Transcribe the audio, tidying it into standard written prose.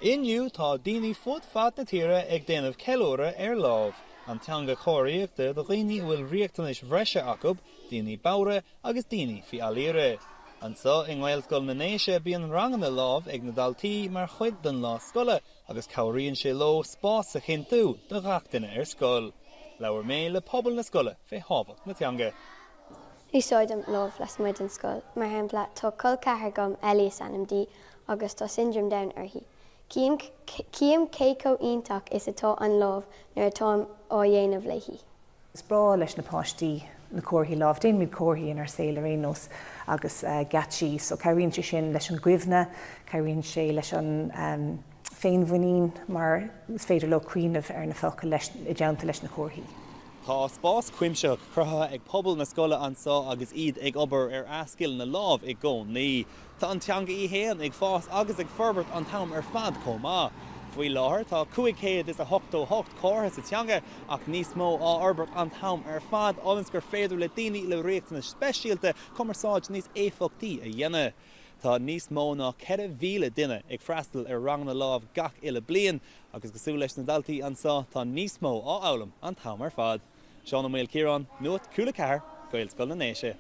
Inniu tá daoine fud fad na tíre ag déanamh ceiliúradh Lámh. An teanga choiríochta do dhaoine bhfuil riachtanis bhreise acu, daoine báire agus daoine fháil. Anseo in Ghail scoil na néise bíonn rangan na Lámh ag na daltaí mar chuid den lá scoile agus cabhraíonn sé lo spás a chintú do gach duine scoil. Leabhar mé le pobl na scoile fé hábhacht na teanga. Húsáid am Lámh leis muid an scoil, mar hempla tá cul-chathair gom Elias anamdí agus tá syndrom Down orthu. Cíam céco ionach is atá an Lámh nuair atá á dhéanamh leithí. Is brá leis na páistí na cóirthaí Lámh, déan míad cóirthaí inar céiliúradh agus gatí, so cairíonn sé sin leis an gcuimhne, cairíonn sé leis an féinmhaoinín, mar is féidir le cuiinmh ar na focail leis i dteannta leis na cóirthaí. Tá spás cuimseach crutha ag pobl na scoile anseo agus iad ag obair ar ascail na Lámh ag gcónaí. Tá an teanga í héan ag fás agus ag forbairt an tam ar fad comá. Faoi láthair tá 588 cótha sa teanga ach níos mó á orbairt an tam ar fad álann gur féidir le daoine le riachtanas speisialta cumarsáid níos éifeachtaí a dhéanamh. Tá níos mó ná 4,000 duine ag freastal ar rang na Lámh gach ile bliain agus go súil leis na daltaí anseo tá níos mó á amhlamm an tam ar fad. Seán Ciarán, Nuacht Cúla4, Gael scoil na néise.